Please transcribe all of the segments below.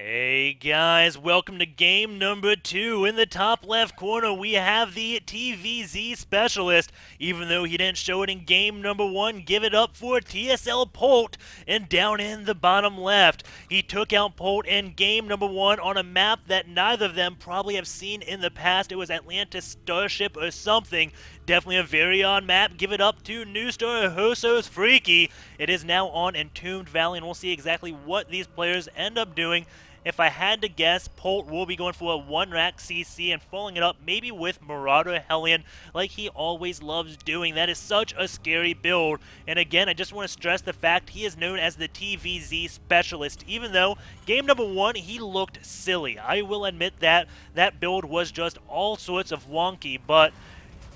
Hey guys, welcome to game number 2. In the top left corner, we have the TVZ specialist. Even though he didn't show it in game number 1, give it up for TSL.Polt. And down in the bottom left, he took out Polt in game number 1 on a map that neither of them probably have seen in the past. It was Atlantis Starship or something. Definitely a very odd map. Give it up to new star Freaky. It is now on Entombed Valley, and we'll see exactly what these players end up doing. If I had to guess, Polt will be going for a 1-rack CC and following it up maybe with Marauder Hellion like he always loves doing. That is such a scary build. And again, I just want to stress the fact he is known as the TVZ specialist. Even though game number 1, he looked silly. I will admit that that build was just all sorts of wonky, but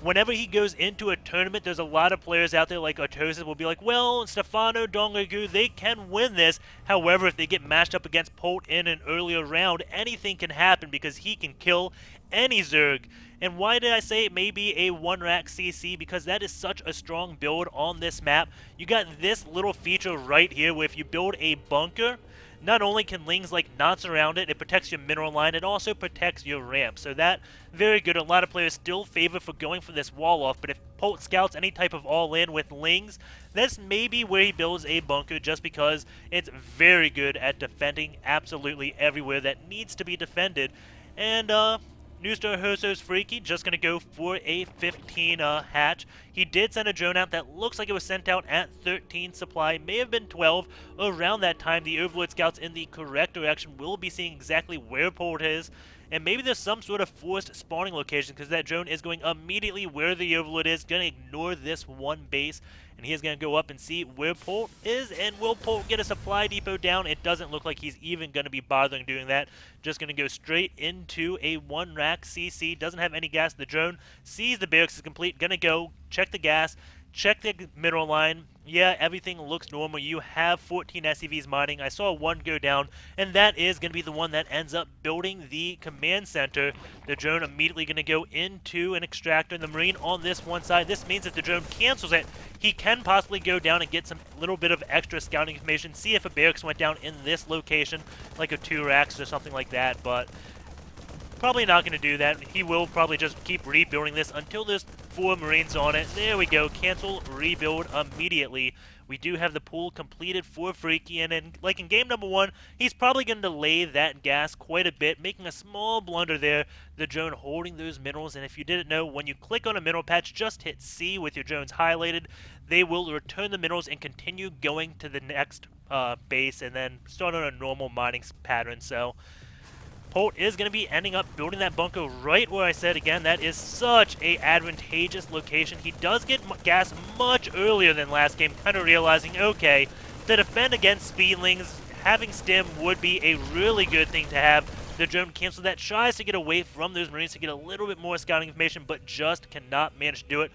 whenever he goes into a tournament, there's a lot of players out there like Otosis will be like, well, Stefano, Dongagu, they can win this. However, if they get matched up against Polt in an earlier round, anything can happen because he can kill any Zerg. And why did I say it may be a 1-rack CC? Because that is such a strong build on this map. You got this little feature right here where if you build a bunker, not only can Lings like not surround it, it protects your mineral line, it also protects your ramp. So that, very good. A lot of players still favor for going for this wall off, but if Polt scouts any type of all-in with Lings, that's maybe where he builds a bunker just because it's very good at defending absolutely everywhere that needs to be defended. And, New Star Freaky just going to go for a 15 hatch. He did send a drone out that looks like it was sent out at 13 supply, may have been 12. Around that time, the Overlord Scouts in the correct direction will be seeing exactly where Polt is. And maybe there's some sort of forced spawning location because that drone is going immediately where the Overlord is, going to ignore this one base. And he is going to go up and see where Polt is. And will Polt get a supply depot down? It doesn't look like he's even going to be bothering doing that. Just going to go straight into a 1-rack CC. Doesn't have any gas. The drone sees the barracks is complete. Going to go check the gas, check the mineral line. Yeah, everything looks normal. You have 14 SCVs mining. I saw one go down, and that is going to be the one that ends up building the command center. The drone immediately going to go into an extractor in the Marine on this one side. This means that the drone cancels it. He can possibly go down and get some little bit of extra scouting information, see if a barracks went down in this location, like a 2-racks or something like that, but probably not going to do that. He will probably just keep rebuilding this until there's 4 Marines on it. There we go. Cancel, rebuild immediately. We do have the pool completed for Freaky, and like in game number 1, he's probably going to delay that gas quite a bit, making a small blunder there. The drone holding those minerals, and if you didn't know, when you click on a mineral patch, just hit C with your drones highlighted. They will return the minerals and continue going to the next base, and then start on a normal mining pattern. So Polt is going to be ending up building that bunker right where I said. Again, that is such a advantageous location. He does get gas much earlier than last game, kind of realizing, okay, to defend against speedlings, having stim would be a really good thing to have. The drone cancels that, tries to get away from those Marines to get a little bit more scouting information, but just cannot manage to do it.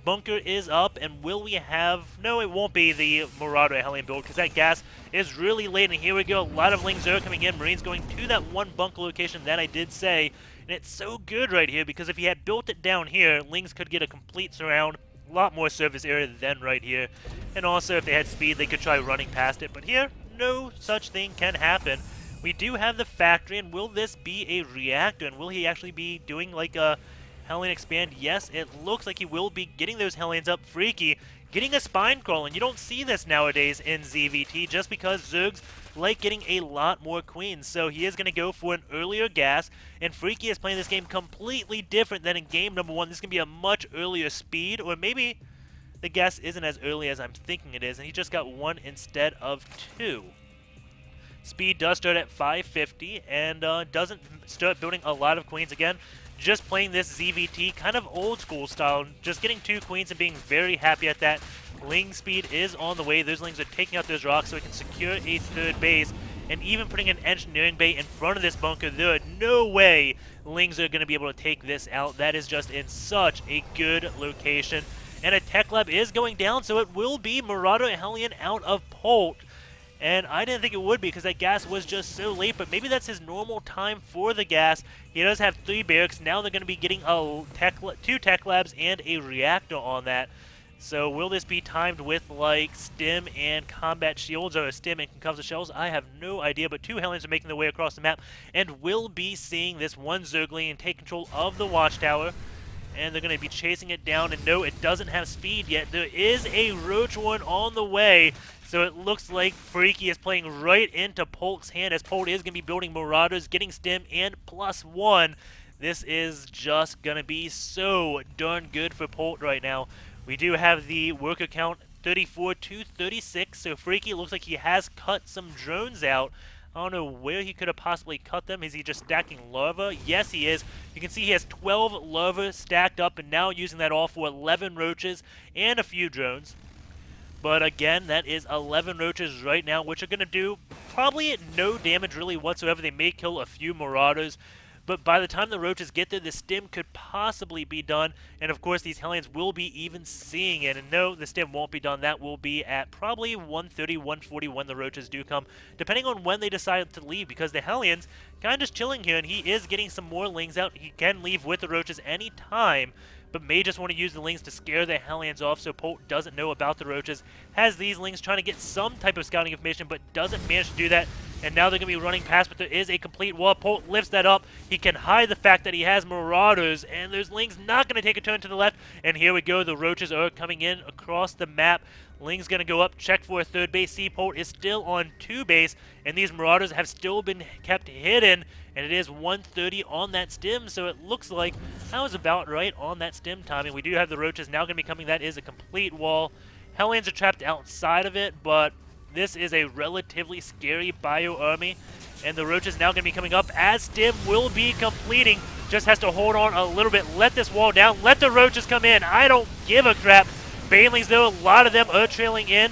Bunker is up, and will we have... No, it won't be the Marauder Hellion build, because that gas is really late, and here we go. A lot of Lings are coming in. Marines going to that one bunker location that I did say, and it's so good right here, because if he had built it down here, Lings could get a complete surround, a lot more surface area than right here. And also, if they had speed, they could try running past it, but here, no such thing can happen. We do have the factory, and will this be a reactor, and will he actually be doing like a Hellion expand? Yes, it looks like he will be getting those Hellions up. Freaky getting a spine crawl, and you don't see this nowadays in ZVT just because Zergs like getting a lot more queens. So he is going to go for an earlier gas, and Freaky is playing this game completely different than in game number 1. This is going to be a much earlier speed, or maybe the gas isn't as early as I'm thinking it is, and he just got 1 instead of 2. Speed does start at 550, and doesn't start building a lot of queens again. Just playing this ZVT kind of old school style, just getting 2 queens and being very happy at that. Ling speed is on the way. Those Lings are taking out those rocks so we can secure a 3rd base. And even putting an engineering bay in front of this bunker, there are no way Lings are going to be able to take this out. That is just in such a good location. And a tech lab is going down, so it will be Marauder Hellion out of Polt. And I didn't think it would be because that gas was just so late, but maybe that's his normal time for the gas. He does have 3 barracks. Now they're going to be getting 2 tech labs and a reactor on that. So will this be timed with like stim and combat shields or stim and concussive shells? I have no idea, but two Hellions are making their way across the map and will be seeing this one Zergling and take control of the watchtower. And they're going to be chasing it down, and no, it doesn't have speed yet. There is a Roach one on the way, so it looks like Freaky is playing right into Polt's hand, as Polt is going to be building Marauders, getting stim, and +1. This is just going to be so darn good for Polt right now. We do have the worker count 34 to 36, so Freaky looks like he has cut some drones out. I don't know where he could have possibly cut them. Is he just stacking larva? Yes, he is. You can see he has 12 larva stacked up and now using that all for 11 roaches and a few drones. But again, that is 11 roaches right now, which are going to do probably no damage really whatsoever. They may kill a few marauders, but by the time the roaches get there, the stim could possibly be done. And of course, these Hellions will be even seeing it. And no, the stim won't be done. That will be at probably 1:30, 1:40 when the roaches do come, depending on when they decide to leave, because the Hellions kind of just chilling here, and he is getting some more lings out. He can leave with the roaches anytime, but may just want to use the lings to scare the Hellions off so Polt doesn't know about the roaches. Has these lings trying to get some type of scouting information, but doesn't manage to do that. And now they're going to be running past, but there is a complete wall. Polt lifts that up. He can hide the fact that he has marauders, and those lings not going to take a turn to the left. And here we go. The roaches are coming in across the map. Ling's going to go up, check for a third base. See, Polt is still on 2 base, and these marauders have still been kept hidden. And it is 1:30 on that stim, so it looks like I was about right on that stim timing. We do have the roaches now going to be coming. That is a complete wall. Hellions are trapped outside of it, but this is a relatively scary bio army. And the roaches now going to be coming up as stim will be completing. Just has to hold on a little bit. Let this wall down. Let the roaches come in. I don't give a crap. Banelings, though, a lot of them are trailing in.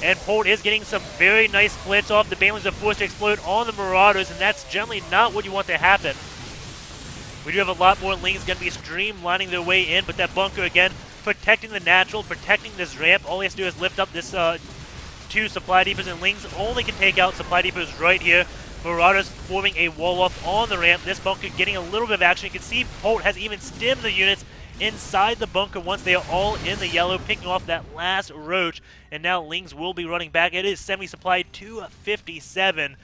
And Polt is getting some very nice splits off. The Banelings are forced to explode on the Marauders, and that's generally not what you want to happen. We do have a lot more Lings going to be streamlining their way in, but that bunker, again, protecting the natural, protecting this ramp. All he has to do is lift up this 2 supply depots, and Lings only can take out supply depots right here. Marauders forming a wall off on the ramp. This bunker getting a little bit of action. You can see Polt has even stimmed the units inside the bunker once they are all in the yellow, picking off that last roach. And now Lings will be running back. It is semi-supplied to 57.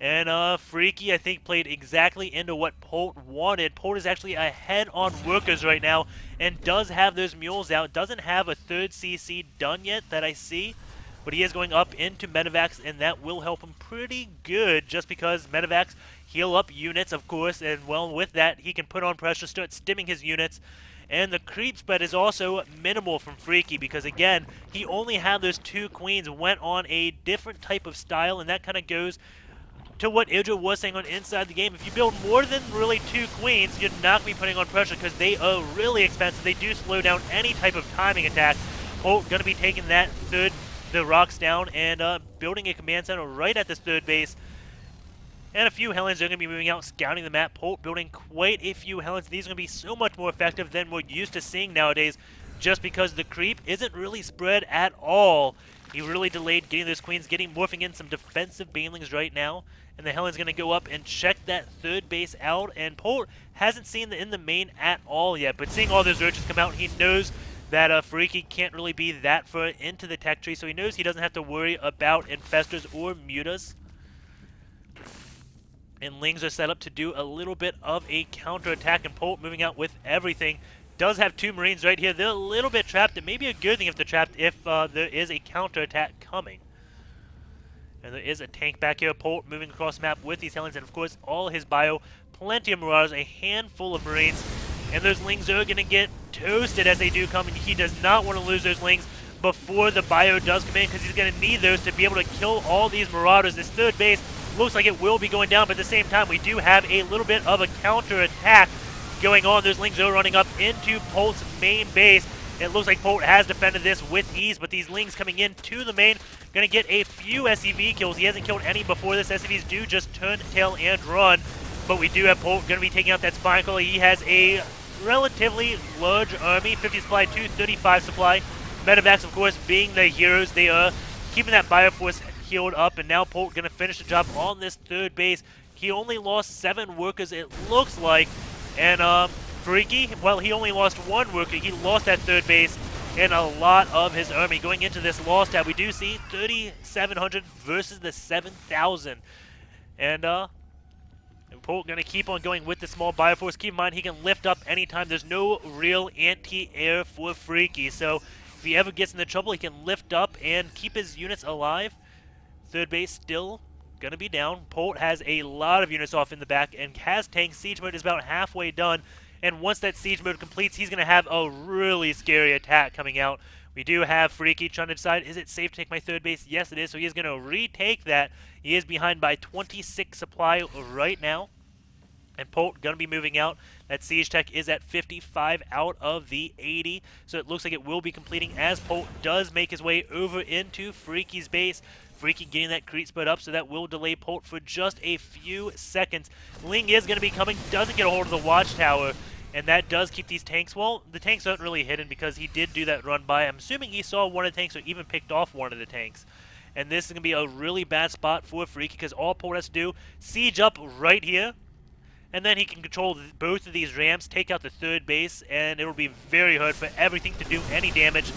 And Freaky, I think, played exactly into what Polt wanted. Polt is actually ahead on workers right now and does have those mules out. Doesn't have a third CC done yet that I see. But he is going up into medevacs, and that will help him pretty good just because medevacs heal up units, of course. And, well, with that, he can put on pressure, start stimming his units. And the creep spread is also minimal from Freaky because, again, he only had those 2 queens, went on a different type of style, and that kind of goes to what Idra was saying on Inside the Game. If you build more than really 2 queens, you're not going to be putting on pressure because they are really expensive. They do slow down any type of timing attack. Polt going to be taking that the rocks down and building a command center right at this third base. And a few Hellions are going to be moving out, scouting the map. Polt building quite a few Hellions. These are going to be so much more effective than we're used to seeing nowadays just because the creep isn't really spread at all. He really delayed getting those queens, morphing in some defensive banelings right now. And the Hellions going to go up and check that third base out. And Polt hasn't seen in the main at all yet. But seeing all those roaches come out, he knows that Freaky can't really be that far into the tech tree. So he knows he doesn't have to worry about infestors or mutas. And Lings are set up to do a little bit of a counterattack, and Polt moving out with everything. Does have 2 Marines right here. They're a little bit trapped. It may be a good thing if they're trapped if there is a counterattack coming. And there is a tank back here. Polt moving across the map with these Hellions, and of course all his bio. Plenty of Marauders, a handful of Marines. And those Lings are going to get toasted as they do come, and he does not want to lose those Lings before the bio does come in because he's going to need those to be able to kill all these Marauders. This third base looks like it will be going down, but at the same time, we do have a little bit of a counter-attack going on. Those Lings are running up into Polt's main base. It looks like Polt has defended this with ease, but these Lings coming in to the main, going to get a few SCV kills. He hasn't killed any before this. SCVs do just turn, tail, and run, but we do have Polt going to be taking out that Spine Crawler. He has a relatively large army, 50 supply to 35 supply. Medevacs, of course, being the heroes. They are keeping that Bioforce healed up, and now Polt going to finish the job on this third base. He only lost 7 workers, it looks like, and Freaky, well, he only lost 1 worker. He lost that third base, and a lot of his army. Going into this loss tab, we do see 3,700 versus the 7,000. And Polt going to keep on going with the small Bioforce. Keep in mind, he can lift up anytime. There's no real anti-air for Freaky, so if he ever gets into trouble, he can lift up and keep his units alive. Third base still going to be down. Polt has a lot of units off in the back and has tank. Siege mode is about halfway done, and once that siege mode completes, he's going to have a really scary attack coming out. We do have Freaky trying to decide, is it safe to take my third base? Yes, it is, so he is going to retake that. He is behind by 26 supply right now. And Polt going to be moving out. That siege tech is at 55 out of the 80. So it looks like it will be completing as Polt does make his way over into Freaky's base. Freaky getting that creep split up, so that will delay Polt for just a few seconds. Ling is going to be coming, doesn't get a hold of the watchtower, and that does keep these tanks. Well, the tanks aren't really hidden because he did do that run by. I'm assuming he saw one of the tanks or even picked off one of the tanks. And this is going to be a really bad spot for Freaky because all Polt has to do, siege up right here, and then he can control both of these ramps, take out the third base, and it will be very hard for everything to do any damage.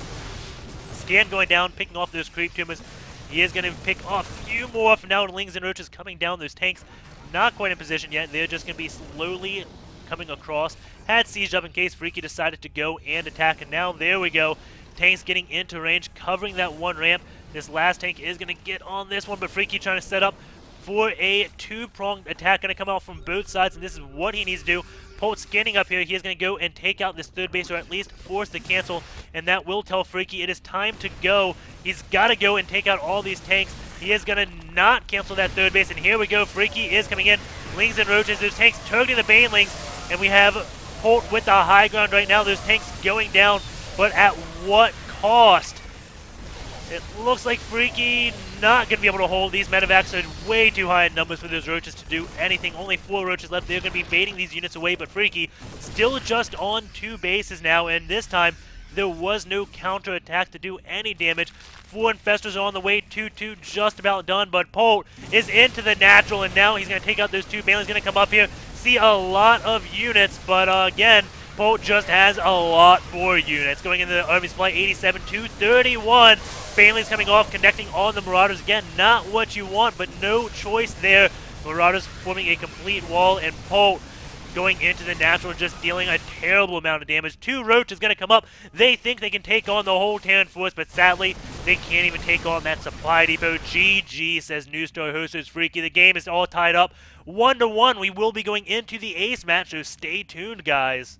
Scan going down, picking off those creep tumors. He is going to pick off a few more from now. Lings and Roaches coming down. Those tanks not quite in position yet. They're just going to be slowly coming across. Had sieged up in case Freaky decided to go and attack, and now there we go. Tanks getting into range, covering that one ramp. This last tank is going to get on this one, but Freaky trying to set up for a two-pronged attack, going to come out from both sides, and this is what he needs to do. Polt scanning up here. He is going to go and take out this third base, or at least force the cancel, and that will tell Freaky it is time to go. He's got to go and take out all these tanks. He is going to not cancel that third base, and here we go. Freaky is coming in. Lings and Roaches, those tanks targeting the Banelings, and we have Polt with the high ground right now. Those tanks going down, but at what cost? It looks like Freaky not going to be able to hold. These medevacs are way too high in numbers for those Roaches to do anything. Only 4 Roaches left. They're going to be baiting these units away, but Freaky still just on 2 bases now, and this time there was no counter-attack to do any damage. 4 Infestors are on the way, 2-2 just about done, but Polt is into the natural, and now he's going to take out those 2. Bailey's going to come up here, see a lot of units, but again, Polt just has a lot more units. Going into the Army Supply, 87 to 31. Bailey's coming off, connecting on the Marauders. Again, not what you want, but no choice there. Marauders forming a complete wall, and Polt going into the natural, just dealing a terrible amount of damage. 2 Roach is going to come up. They think they can take on the whole Terran force, but sadly, they can't even take on that supply depot. GG, says New Star Hosters Freaky. The game is all tied up 1-1. We will be going into the ace match, so stay tuned, guys.